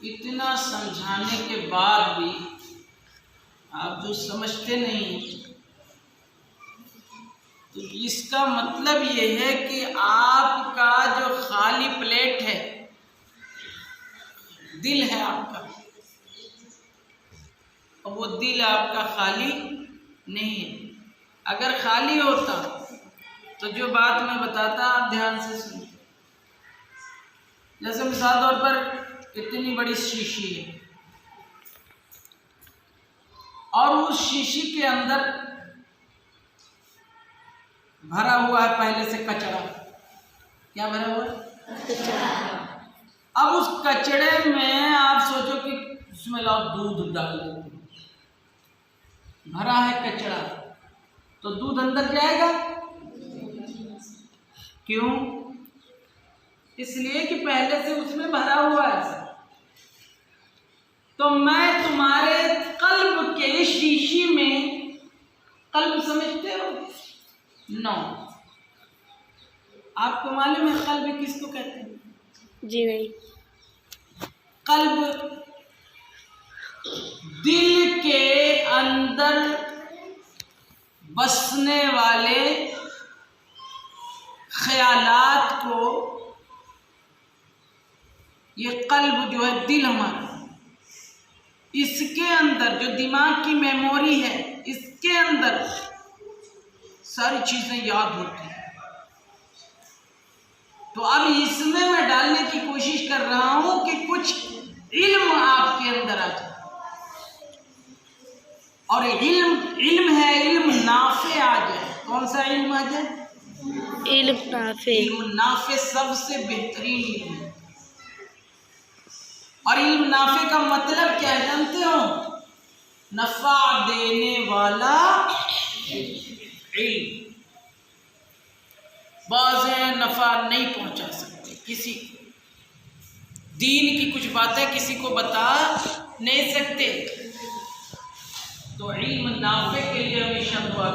इतना समझाने के बाद भी आप जो समझते नहीं, तो इसका मतलब ये है कि आपका जो खाली प्लेट है, दिल है आपका, और वो दिल आपका खाली नहीं है। अगर खाली होता तो जो बात मैं बताता आप ध्यान से सुनिए। जैसे मिसाल तौर पर इतनी बड़ी शीशी है और उस शीशी के अंदर भरा हुआ है पहले से कचरा। क्या भरा हुआ है? कचरा। अब उस कचड़े में आप सोचो कि उसमें लाओ दूध डाल दो, भरा है कचरा, तो दूध अंदर जाएगा? क्यों? इसलिए कि पहले से उसमें भरा हुआ है। तो मैं तुम्हारे कल्ब के शीशी में, कल्ब समझते हो? नो। आपको मालूम है कल्ब किसको कहते हैं? जी नहीं। कल्ब दिल के अंदर बसने वाले ख्यालात को, ये कल्ब जो है दिल हमारा, इसके अंदर जो दिमाग की मेमोरी है, इसके अंदर सारी चीजें याद होती हैं। तो अब इसमें मैं डालने की कोशिश कर रहा हूं कि कुछ इल्म आपके अंदर आ जाए, और इल्म है, इल्म नाफे आ जाए। कौन सा इल्म आ जाए? इल्म नाफे। इल्म नाफे सबसे बेहतरीन इल्म है। और इल्म नाफे का मतलब क्या है जानते हो? नफा देने वाला इल्म। बाज़ें नफा नहीं पहुंचा सकते किसी को, दीन की कुछ बातें किसी को बता नहीं सकते। तो इल्म नाफे के लिए हमेशा दुआ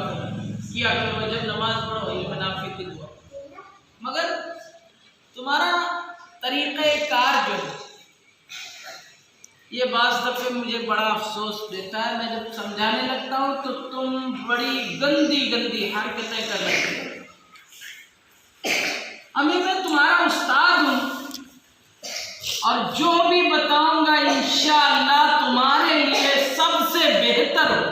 किया करो, जब नमाज पढ़ो इल्म नाफे की दुआ। मगर तुम्हारा तरीक़े कार जो है, ये बाज़ दफ़े मुझे बड़ा अफसोस देता है। मैं जब समझाने लगता हूँ तो तुम बड़ी गंदी गंदी हरकतें कर रहे हो। अभी मैं तुम्हारा उस्ताद हूँ और जो भी बताऊंगा इंशाअल्लाह तुम्हारे लिए सबसे बेहतर हो,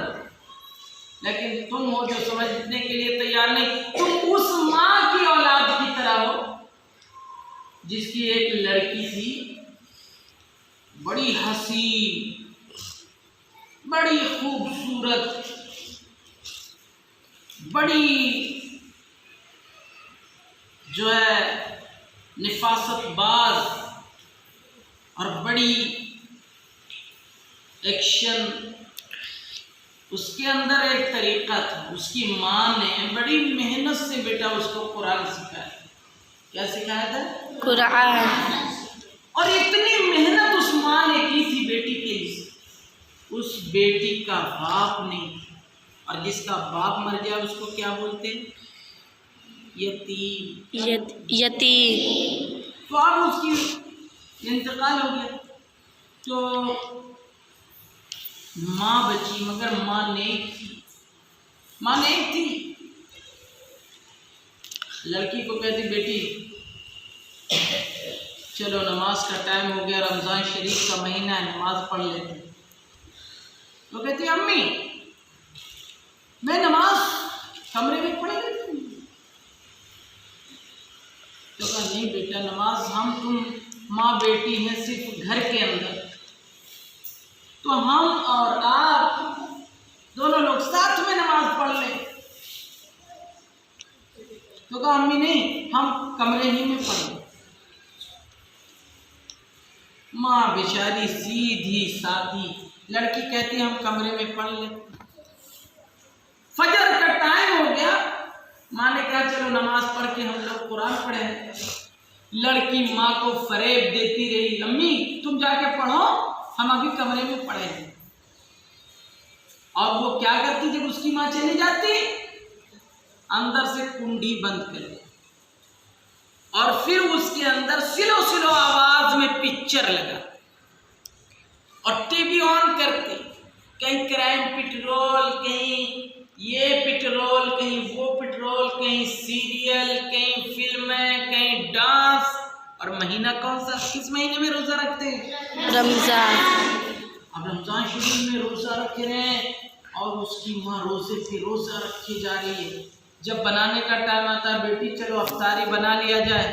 लेकिन तुम हो जो समझने के लिए तैयार नहीं। तुम उस माँ की औलाद की तरह हो जिसकी एक लड़की थी, बड़ी हसीन, बड़ी खूबसूरत, बड़ी जो है निफासतबाज और बड़ी एक्शन। उसके अंदर एक तरीक़ा था। उसकी माँ ने बड़ी मेहनत से बेटा उसको कुरान सिखाया। क्या सिखाया था? कुरान। और इतनी मेहनत उस माँ ने की थी बेटी के लिए, उस बेटी का बाप नहीं। और जिसका बाप मर गया उसको क्या बोलते हैं? यतीम। यतीम। तो अब उसकी इंतकाल हो गया, तो माँ बची, मगर माँ नेक थी। माँ नेक थी। लड़की को कहती बेटी चलो नमाज का टाइम हो गया, रमज़ान शरीफ का महीना है, नमाज पढ़ लेते हैं। तो कहती अम्मी मैं नमाज कमरे में पढ़ लेती हूँ। तो कहा नहीं बेटा, नमाज हम तुम माँ बेटी हैं सिर्फ घर के अंदर, तो हम और आप दोनों लोग साथ में नमाज पढ़ लें। तो कहा अम्मी नहीं, हम कमरे ही में पढ़ लें। माँ बेचारी सीधी सादी, लड़की कहती हम कमरे में पढ़ लें। फजर का टाइम हो गया, माँ ने कहा चलो नमाज पढ़ के हम लोग कुरान पढ़ें। लड़की माँ को फरेब देती रही, अम्मी तुम जाके पढ़ो, हम अभी कमरे में पढ़ेंगे। और वो क्या करती, जब उसकी माँ चली जाती अंदर से कुंडी बंद कर दे, और फिर उसके अंदर सिलो सिलो आवाज में पिक्चर लगा। और टीवी ऑन करते, कहीं क्राइम पेट्रोल, कहीं ये पेट्रोल, कहीं वो पेट्रोल, कहीं सीरियल, कहीं फिल्में, कहीं डांस। और महीना कौन सा, किस महीने में रोजा रखते हैं? रमज़ान। अब रमजान शरीफ में रोजा रख रहे हैं और उसकी माँ रोजे पे रोजा रखी जा रही है। जब बनाने का टाइम आता है, बेटी चलो अफ्तारी बना लिया जाए,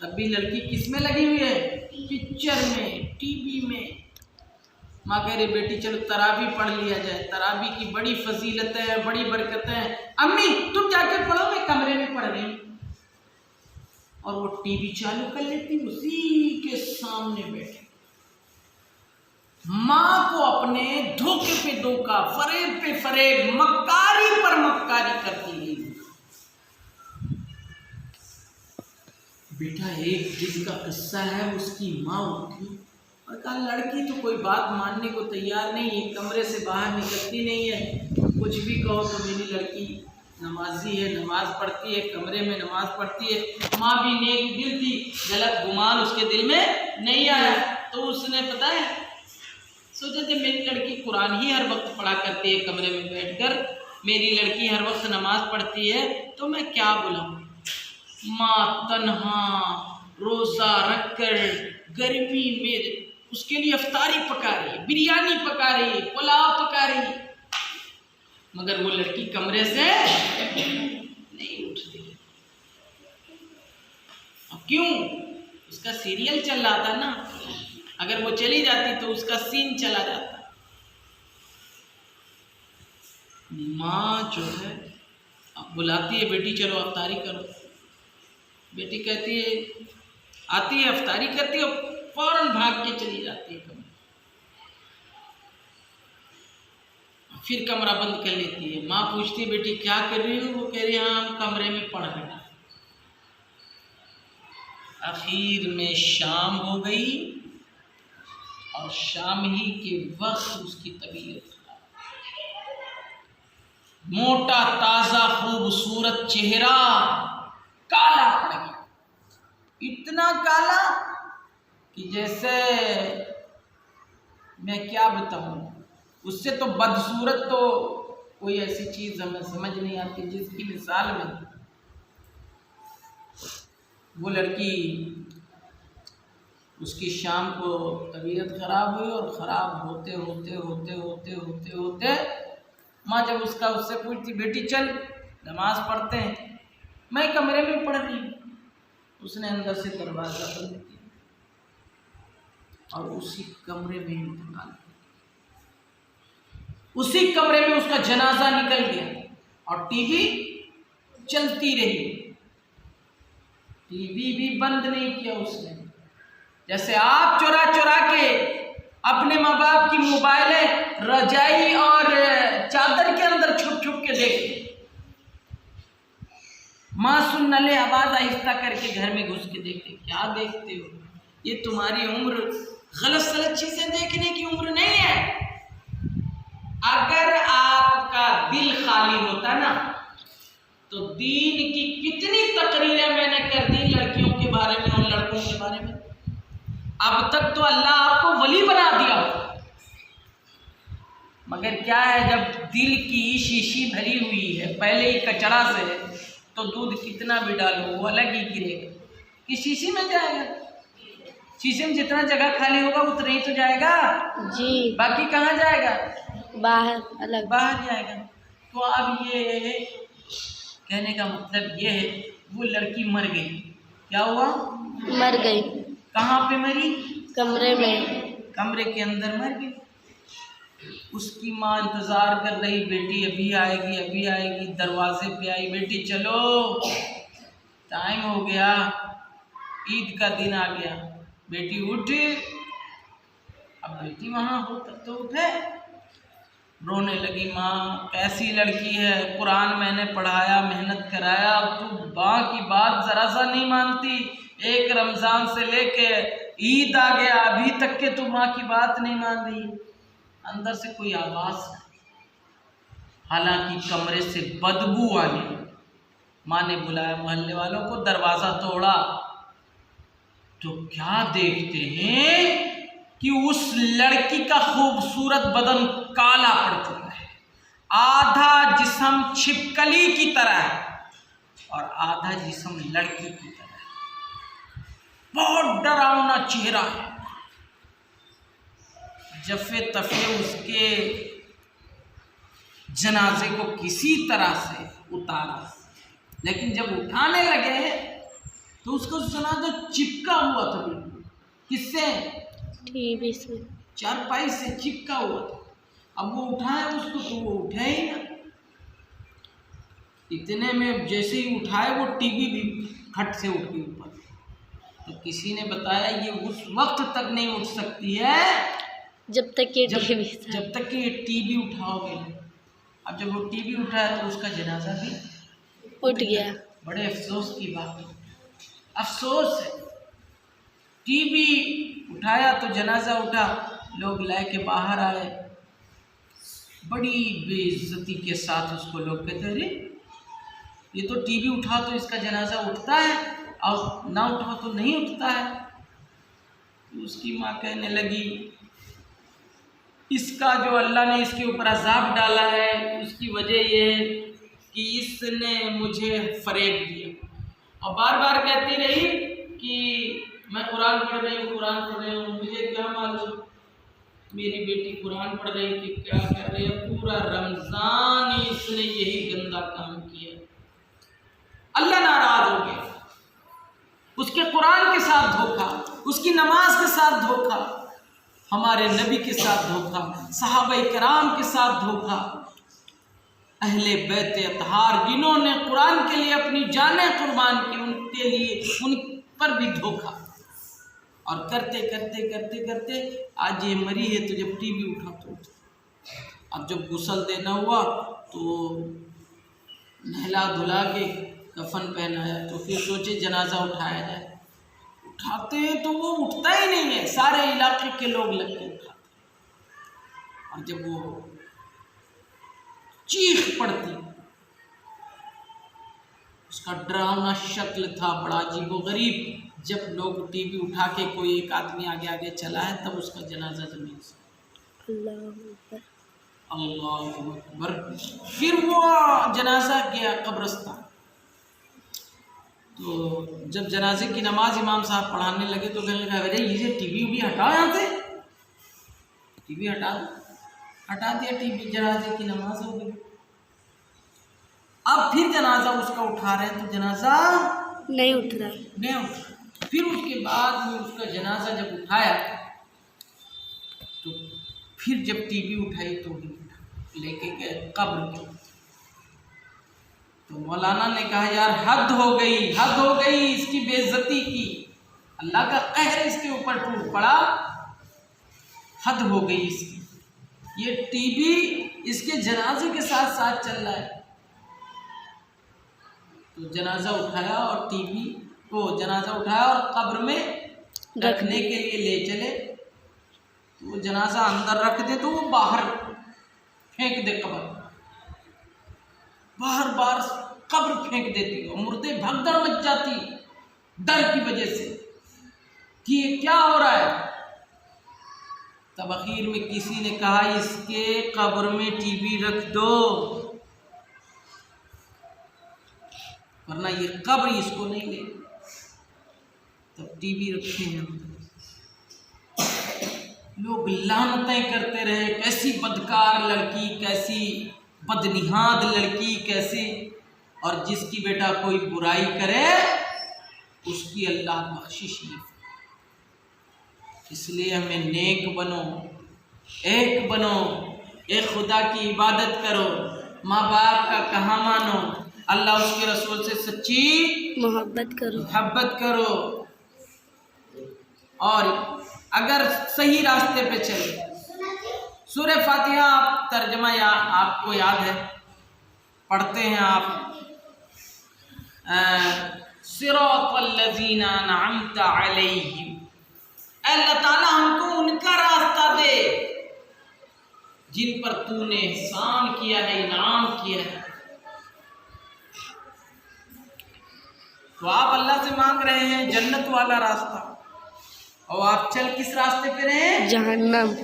तब भी लड़की किस में लगी हुई है? पिक्चर में, टीवी में। माँ कह रही बेटी चलो तरावी पढ़ लिया जाए, तरावी की बड़ी फजीलतें हैं, बड़ी बरकतें हैं। अम्मी तुम जाके पढ़ो, मैं कमरे में पढ़ रही हूँ। और वो टीवी चालू कर लेती, उसी के सामने बैठे। माँ को अपने धोखे पे धोखा, फरेब पे फरेब, मक्कारी पर मक्कारी करती है। बेटा एक दिन का किस्सा है, उसकी माँ उठी और कहा लड़की तो कोई बात मानने को तैयार नहीं है, कमरे से बाहर निकलती नहीं है, कुछ भी कहो तो मेरी लड़की नमाजी है, नमाज पढ़ती है, कमरे में नमाज पढ़ती है। माँ भी नेक दिल थी, गलत गुमान उसके दिल में नहीं आया। तो उसने पता है सोचा जब मेरी लड़की कुरान ही हर वक्त पढ़ा करती है कमरे में बैठकर, मेरी लड़की हर वक्त नमाज पढ़ती है, तो मैं क्या बुलाऊं। माँ तन्हा रोज़ा रखकर गर्मी में उसके लिए अफ्तारी पका रही है, बिरयानी पका रही है, पुलाव पका रही है, मगर वो लड़की कमरे से नहीं उठती। अब क्यों? उसका सीरियल चल रहा था ना, अगर वो चली जाती तो उसका सीन चला जाता। माँ जो है अब बुलाती है, बेटी चलो अफ्तारी करो। बेटी कहती है, आती है, अफ्तारी करती है, फौरन भाग के चली जाती है कमरे। फिर कमरा बंद कर लेती है। माँ पूछती है बेटी क्या कर रही हो? वो कह रही है हाँ हम कमरे में पढ़ रहे हैं। आखिर में शाम हो गई और शाम ही के वक्त उसकी तबीयत खराब। मोटा ताजा खूबसूरत चेहरा काला पड़ गया, इतना काला कि जैसे मैं क्या बताऊं, उससे तो बदसूरत तो कोई ऐसी चीज हमें समझ नहीं आती जिसकी मिसाल में। वो लड़की उसकी शाम को तबीयत खराब हुई और ख़राब होते होते होते होते होते होते माँ जब उससे पूछती बेटी चल नमाज पढ़ते हैं, मैं कमरे में पढ़ रही हूँ, उसने अंदर से दरवाज़ा बंद किया और उसी कमरे में इंतकाल, उसी कमरे में उसका जनाजा निकल गया और टीवी चलती रही। टीवी भी बंद नहीं किया उसने। जैसे आप चुरा चुरा के अपने माँ बाप की मोबाइलें रजाई और चादर के अंदर छुप छुप के देखते, माँ सुन न ले आवाज आहिस्ता करके घर में घुस के देखते। क्या देखते हो? ये तुम्हारी उम्र गलत सलत चीजें देखने की उम्र नहीं है। अगर आपका दिल खाली होता ना तो दीन की कितनी तकरीरें मैंने कर दी लड़कियों के बारे में और लड़कों के बारे में। अब तक तो अल्लाह आपको वली बना दिया, मगर क्या है जब दिल की शीशी भरी हुई है पहले ही कचरा से, तो दूध कितना भी डालो वो अलग ही गिरेगा। कि शीशी में जाएगा, शीशे में जितना जगह खाली होगा उतना ही तो जाएगा जी, बाकी कहाँ जाएगा? बाहर, अलग बाहर जाएगा। तो अब ये कहने का मतलब ये है वो लड़की मर गई। क्या हुआ? मर गई। कहाँ पे मरी? कमरे में, कमरे के अंदर मर गई। उसकी माँ इंतजार कर रही, बेटी अभी आएगी अभी आएगी। दरवाजे पे आई, बेटी चलो टाइम हो गया, ईद का दिन आ गया। बेटी उठ। अब बेटी वहाँ हो तब तो उठे। रोने लगी माँ, कैसी लड़की है, कुरान मैंने पढ़ाया मेहनत कराया, तू माँ की बात ज़रा सा नहीं मानती। एक रमज़ान से लेके ईद आ गया अभी तक के तू माँ की बात नहीं मान रही। अंदर से कोई आवाज़ नहीं, हालांकि कमरे से बदबू आने। माँ ने बुलाया मोहल्ले वालों को, दरवाज़ा तोड़ा तो क्या देखते हैं कि उस लड़की का खूबसूरत बदन काला पड़ चुका है, आधा जिस्म छिपकली की तरह है और आधा जिस्म लड़की की तरह है। बहुत डरावना चेहरा है। जफे तफे उसके जनाजे को किसी तरह से उतारा, लेकिन जब उठाने लगे तो उसको जनाजा चिपका हुआ था बिल्कुल। किससे? टीवी से। चारपाई से चिपका हुआ था। अब वो उठाए उसको तो वो उठा ही ना। इतने में जैसे ही उठाए वो टीवी भी खट से उठ गई ऊपर। तो किसी ने बताया ये उस वक्त तक नहीं उठ सकती है जब तक ये जब टीवी तक कि ये टीवी उठाओगे। अब जब वो टीवी उठाया तो उसका जनाजा भी उठ गया। बड़े अफसोस की बात है, अफसोस है। टीवी उठाया तो जनाजा उठा, लोग लाके बाहर आए, बड़ी बेइज्जती के साथ उसको लोग कहते अरे ये तो टीवी उठा तो इसका जनाजा उठता है और ना उठा तो नहीं उठता है। तो उसकी माँ कहने लगी इसका जो अल्लाह ने इसके ऊपर अजाब डाला है उसकी वजह ये है कि इसने मुझे फरेब दिया और बार बार कहती रही कि मैं कुरान पढ़ रही हूँ, मुझे क्या मालूम मेरी बेटी कुरान पढ़ रही थी, क्या कर रही है, पूरा रमज़ान इसने यही गंदा काम किया। अल्लाह नाराज हो गया, उसके कुरान के साथ धोखा, उसकी नमाज के साथ धोखा, हमारे नबी के साथ धोखा, सहाबा किराम के साथ धोखा, अहले बैत अतहार जिन्होंने कुरान के लिए अपनी जानें कुर्बान की उनके लिए उन पर भी धोखा। और करते करते करते करते आज ये मरी है तो जब टीवी उठा तो अब जब गुस्ल देना हुआ तो नहला धुला के कफन पहनाया तो फिर सोचे जनाजा उठाया जाए। उठाते हैं तो वो उठता ही नहीं है, सारे इलाके के लोग लग के उठाते और जब वो चीख पड़ती, उसका डरावना शक्ल था बड़ा अजीबोगरीब। जब लोग टीवी उठा के कोई एक आदमी आगे आगे चला है तब उसका जनाजा जमीन से अल्लाह अकबर। फिर वो जनाजा गया कब्रिस्तान। तो जब जनाजे की नमाज इमाम साहब पढ़ाने लगे तो कहने लगा अरे ये टीवी भी हटाओ यहाँ से, टीवी हटा दिया, टीवी, जनाजे की नमाज हो गई। अब फिर जनाजा उसका उठा रहे हैं तो जनाजा नहीं उठ रहा। फिर उसके बाद में उसका जनाजा जब उठाया तो फिर जब टीवी उठाई तो लेके गए कब्र के। तो मौलाना ने कहा यार हद हो गई इसकी बेइज्जती की, अल्लाह का कहर इसके ऊपर टूट पड़ा, हद हो गई इसकी। ये टीवी इसके जनाजे के साथ साथ चल रहा है। तो जनाजा उठाया और टीवी को जनाजा उठाया और कब्र में रखने के लिए ले चले। तो वो जनाजा अंदर रख दे तो वो बाहर फेंक दे, बाहर कब्र फेंक देती और मुर्दे भगदड़ मच जाती डर की वजह से कि ये क्या हो रहा है। तब आखिर में किसी ने कहा इसके कब्र में टीवी रख दो वरना ये कब्र इसको नहीं ले। तब टीवी रखे हैं। लोग लानतें करते रहे, कैसी बदकार लड़की, कैसी बदनिहाद लड़की, कैसी, और जिसकी बेटा कोई बुराई करे उसकी अल्लाह बख्शिश नहीं। इसलिए हमें नेक बनो, एक बनो, एक खुदा की इबादत करो, माँ बाप का कहा मानो, अल्लाह उसके रसूल से सच्ची मोहब्बत करो और अगर सही रास्ते पे चले। सूरह फातिहा आप तर्जमा या आपको याद है, पढ़ते हैं आप, सिरातल्लज़ीना अनअमता अलैहिम, अल्लाह ताला हमको उनका रास्ता दे जिन पर तूने एहसान किया है, इनाम किया है। तो आप अल्लाह से मांग रहे हैं जन्नत वाला रास्ता, और आप चल किस रास्ते पे रहे हैं? जहन्नम।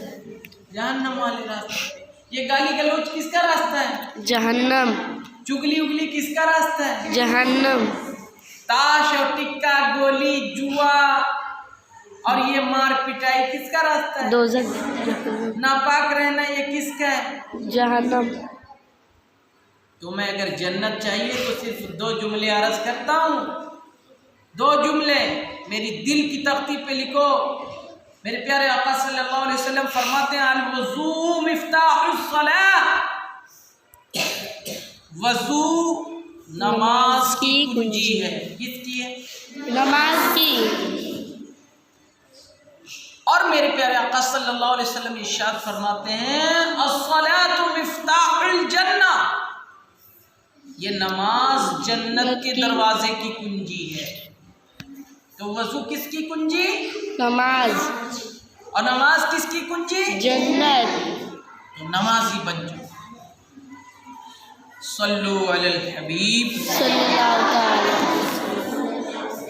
जहन्नम वाले रास्ते पे। ये गाली गलौज किसका रास्ता है? जहन्नम। चुगली उगली किसका रास्ता है? जहन्नम। ताश और टिक्का गोली जुआ और ये मार पिटाई किसका रास्ता है? दोज़ख। नापाक रहना ये किसका है? जहन्नम। तो मैं अगर जन्नत चाहिए तो सिर्फ 2 जुमले अर्ज करता हूँ। 2 जुमले मेरी दिल की तख्ती पे लिखो। मेरे प्यारे आका सल्लल्लाहु अलैहि वसल्लम फरमाते हैं, अल वज़ू मिफ्ताहुस सलाह, वज़ू नमाज की कुंजी है। किसकी है? नमाज की। और मेरे प्यारे आका सल्लल्लाहु अलैहि वसल्लम इरशाद फरमाते हैं, अस्सलातु मिफ्ताहुल जन्ना, ये नमाज जन्नत के दरवाजे की कुंजी है। तो वज़ू किसकी कुंजी? नमाज। और नमाज किसकी कुंजी? जन्नत। तो नमाजी बन जाओ। सल्लु अलल हबीब। सल्लल्लाहु